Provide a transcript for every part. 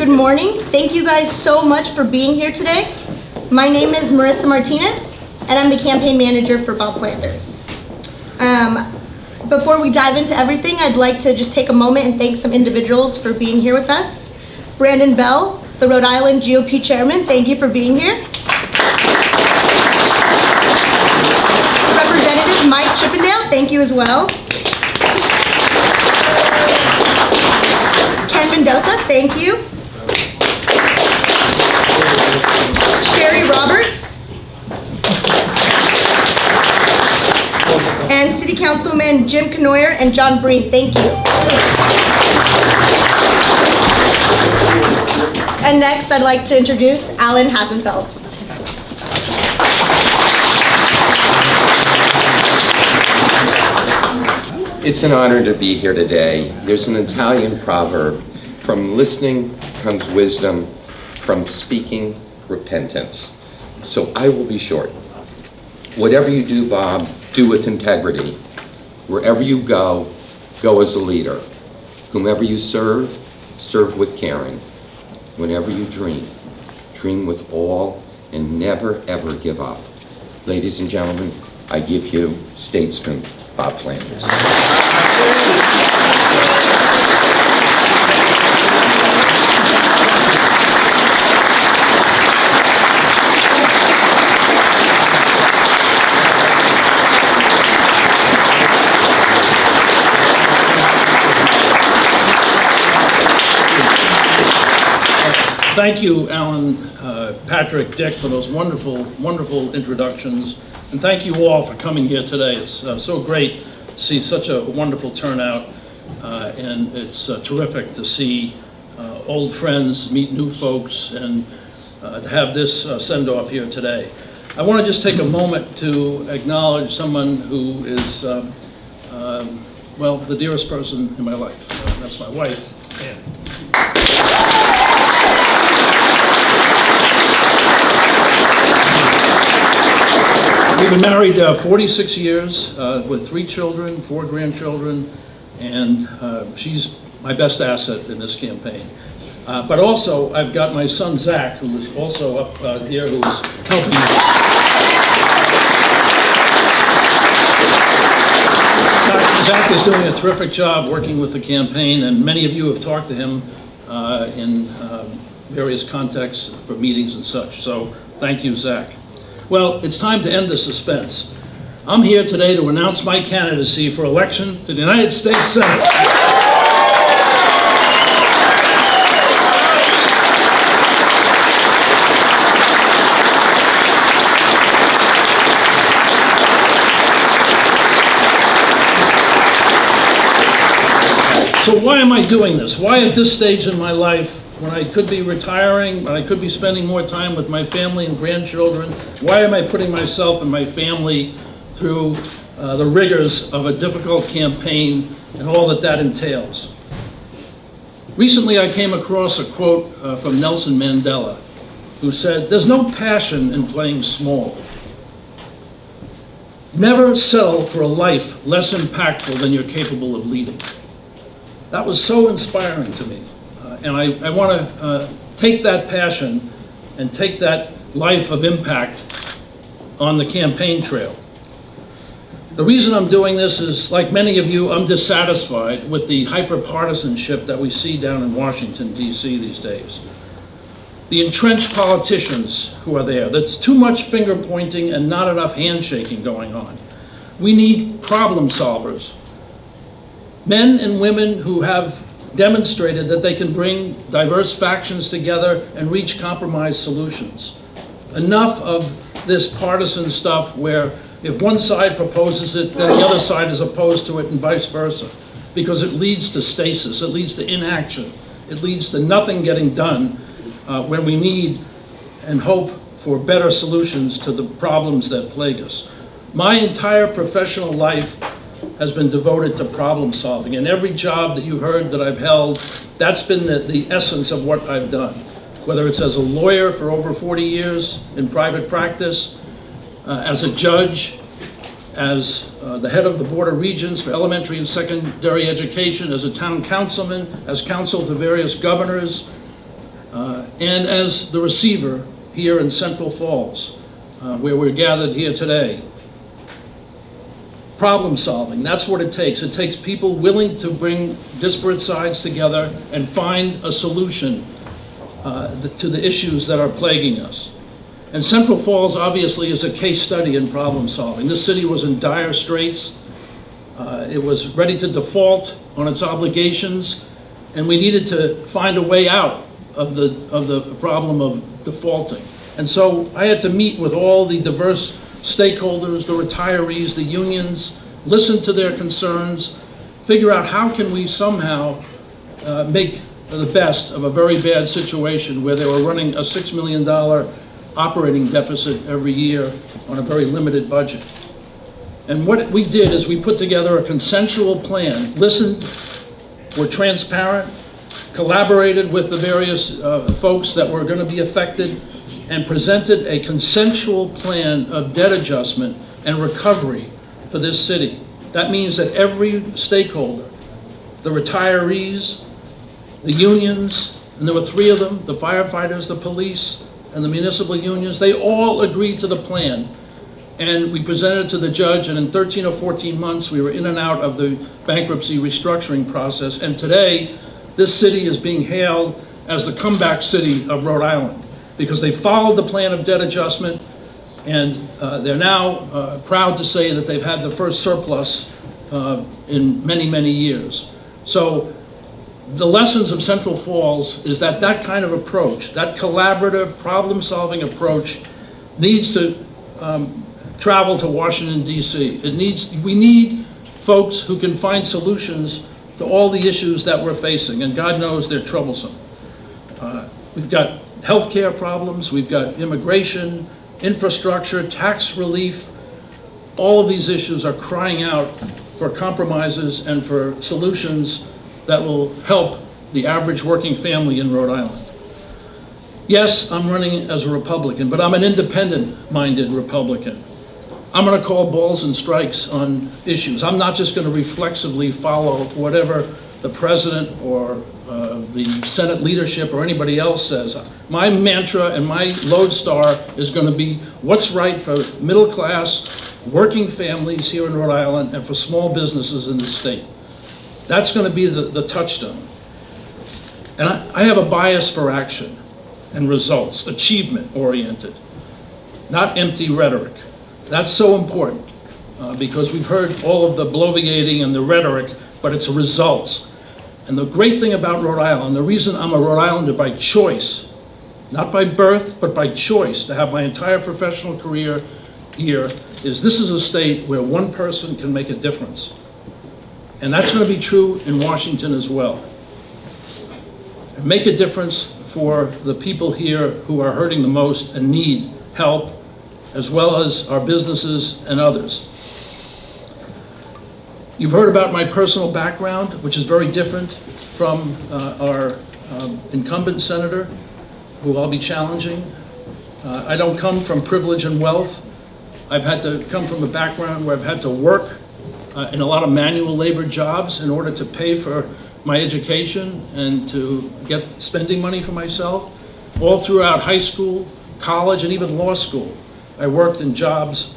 Good morning. Thank you guys so much for being here today. My name is Marissa Martinez, and I'm the campaign manager for Bob Flanders. Before we dive into everything, I'd like to just take a moment and thank some individuals for being here with us. Brandon Bell, the Rhode Island GOP chairman, thank you for being here. Representative Mike Chippendale, thank you as well. Ken Mendoza, thank you. Sherry Roberts. And City Councilman Jim Canoyer and John Breen, thank you. And next, I'd like to introduce Alan Hasenfeld. It's an honor to be here today. There's an Italian proverb, from listening comes wisdom, from speaking, repentance. So I will be short. Whatever you do, Bob, do with integrity. Wherever you go, go as a leader. Whomever you serve, serve with caring. Whenever you dream, dream with all and never ever give up. Ladies and gentlemen, I give you statesman Bob Flanders. Thank you, Alan, Patrick, Dick, for those wonderful, wonderful introductions. And thank you all for coming here today. It's so great to see such a wonderful turnout. And it's terrific to see old friends meet new folks and to have this send-off here today. I want to just take a moment to acknowledge someone who is, well, the dearest person in my life. That's my wife, Ann. We've been married 46 years with 3 children, 4 grandchildren, and she's my best asset in this campaign. But also, I've got my son Zach, who is also up here, who's helping me. Zach is doing a terrific job working with the campaign, and many of you have talked to him in various contexts for meetings and such. So thank you, Zach. Well, it's time to end the suspense. I'm here today to announce my candidacy for election to the United States Senate. So why am I doing this? Why at this stage in my life, when I could be retiring, when I could be spending more time with my family and grandchildren? Why am I putting myself and my family through the rigors of a difficult campaign and all that that entails? Recently, I came across a quote from Nelson Mandela, who said, "There's no passion in playing small. Never settle for a life less impactful than you're capable of leading." That was so inspiring to me. And I want to take that passion and take that life of impact on the campaign trail. The reason I'm doing this is, like many of you, I'm dissatisfied with the hyper-partisanship that we see down in Washington, D.C. these days. The entrenched politicians who are there. There's too much finger-pointing and not enough handshaking going on. We need problem solvers. Men and women who have demonstrated that they can bring diverse factions together and reach compromise solutions. Enough of this partisan stuff where if one side proposes it, then the other side is opposed to it and vice versa, because it leads to stasis, it leads to inaction, it leads to nothing getting done when we need and hope for better solutions to the problems that plague us. My entire professional life has been devoted to problem solving. And every job that you heard that I've held, that's been the essence of what I've done. Whether it's as a lawyer for over 40 years in private practice, as a judge, as the head of the Board of Regents for elementary and secondary education, as a town councilman, as counsel to various governors, and as the receiver here in Central Falls, where we're gathered here today. Problem solving, that's what it takes. It takes people willing to bring disparate sides together and find a solution to the issues that are plaguing us. And Central Falls obviously is a case study in problem solving. This city was in dire straits. It was ready to default on its obligations, and we needed to find a way out of the problem of defaulting. And so I had to meet with all the diverse stakeholders, the retirees, the unions, listen to their concerns, figure out how can we somehow make the best of a very bad situation where they were running a $6 million operating deficit every year on a very limited budget. And what we did is we put together a consensual plan, listened, were transparent, collaborated with the various folks that were going to be affected, and presented a consensual plan of debt adjustment and recovery for this city. That means that every stakeholder, the retirees, the unions, and there were 3 of them, the firefighters, the police, and the municipal unions, they all agreed to the plan. And we presented it to the judge, and in 13 or 14 months, we were in and out of the bankruptcy restructuring process. And today, this city is being hailed as the comeback city of Rhode Island, because they followed the plan of debt adjustment, and they're now proud to say that they've had the first surplus in many, many years. So the lessons of Central Falls is that that kind of approach, that collaborative, problem-solving approach, needs to travel to Washington, D.C. We need folks who can find solutions to all the issues that we're facing, and God knows they're troublesome. We've got healthcare problems, we've got immigration, infrastructure, tax relief. All of these issues are crying out for compromises and for solutions that will help the average working family in Rhode Island. Yes, I'm running as a Republican, but I'm an independent-minded Republican. I'm going to call balls and strikes on issues. I'm not just going to reflexively follow whatever the president or the Senate leadership or anybody else says. My mantra and my lodestar is going to be what's right for middle-class working families here in Rhode Island and for small businesses in the state. That's going to be the touchstone. And I have a bias for action and results, achievement-oriented, not empty rhetoric. That's so important because we've heard all of the bloviating and the rhetoric, but it's results. And the great thing about Rhode Island, the reason I'm a Rhode Islander by choice, not by birth, but by choice, to have my entire professional career here, is this is a state where one person can make a difference. And that's going to be true in Washington as well. And make a difference for the people here who are hurting the most and need help, as well as our businesses and others. You've heard about my personal background, which is very different from our incumbent senator, who I'll be challenging. I don't come from privilege and wealth. I've had to come from a background where I've had to work in a lot of manual labor jobs in order to pay for my education and to get spending money for myself. All throughout high school, college, and even law school, I worked in jobs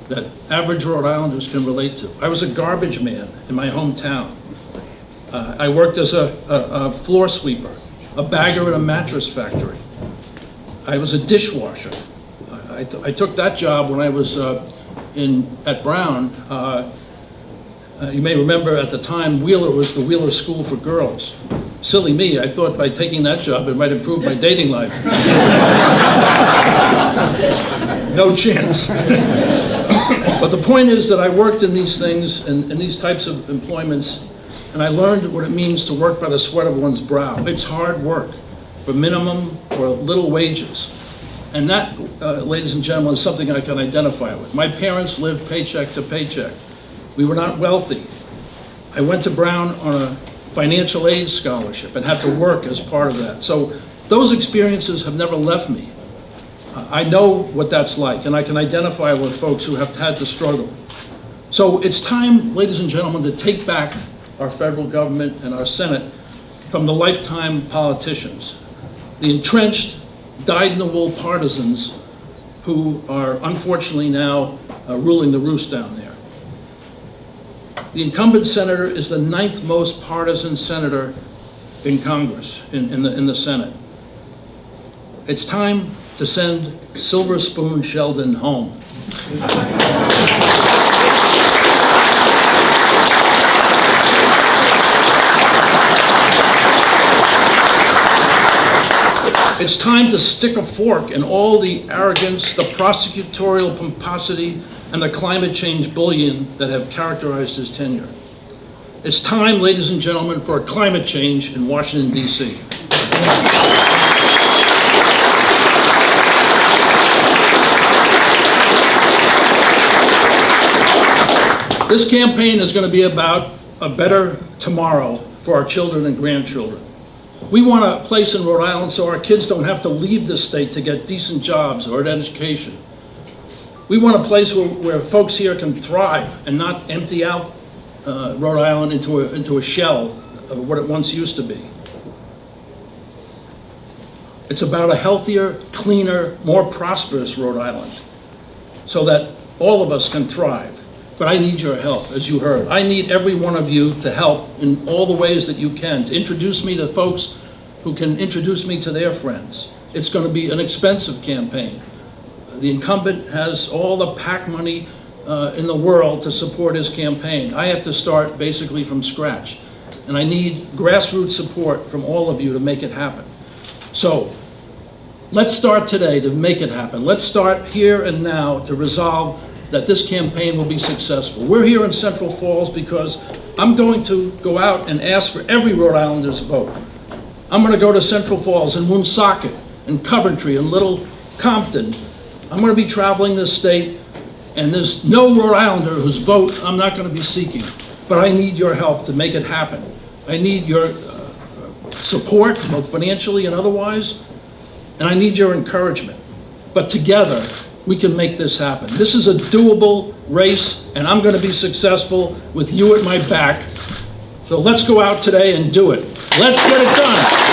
that average Rhode Islanders can relate to. I was a garbage man in my hometown. I worked as a floor sweeper, a bagger in a mattress factory. I was a dishwasher. I took that job when I was at Brown. You may remember at the time, Wheeler was the Wheeler School for Girls. Silly me, I thought by taking that job it might improve my dating life. No chance. But the point is that I worked in these things and in these types of employments, and I learned what it means to work by the sweat of one's brow. It's hard work for minimum or little wages. And that, ladies and gentlemen, is something I can identify with. My parents lived paycheck to paycheck. We were not wealthy. I went to Brown on a financial aid scholarship and had to work as part of that. So those experiences have never left me. I know what that's like, and I can identify with folks who have had to struggle. So it's time, ladies and gentlemen, to take back our federal government and our Senate from the lifetime politicians. the entrenched, dyed-in-the-wool partisans who are unfortunately now ruling the roost down there. The incumbent senator is the 9th most partisan senator in Congress, in the Senate. It's time to send Silver Spoon Sheldon home. It's time to stick a fork in all the arrogance, the prosecutorial pomposity, and the climate change bullion that have characterized his tenure. It's time, ladies and gentlemen, for a climate change in Washington, D.C. This campaign is going to be about a better tomorrow for our children and grandchildren. We want a place in Rhode Island so our kids don't have to leave this state to get decent jobs or an education. We want a place where folks here can thrive and not empty out Rhode Island into a shell of what it once used to be. It's about a healthier, cleaner, more prosperous Rhode Island so that all of us can thrive. But I need your help, as you heard. I need every one of you to help in all the ways that you can, to introduce me to folks who can introduce me to their friends. It's going to be an expensive campaign. The incumbent has all the PAC money in the world to support his campaign. I have to start basically from scratch. And I need grassroots support from all of you to make it happen. So let's start today to make it happen. Let's start here and now to resolve that this campaign will be successful. We're here in Central Falls because I'm going to go out and ask for every Rhode Islander's vote. I'm going to go to Central Falls and Woonsocket and Coventry and Little Compton. I'm going to be traveling this state, and there's no Rhode Islander whose vote I'm not going to be seeking. But I need your help to make it happen. I need your support, both financially and otherwise, and I need your encouragement. But together, we can make this happen. This is a doable race, and I'm going to be successful with you at my back. So let's go out today and do it. Let's get it done.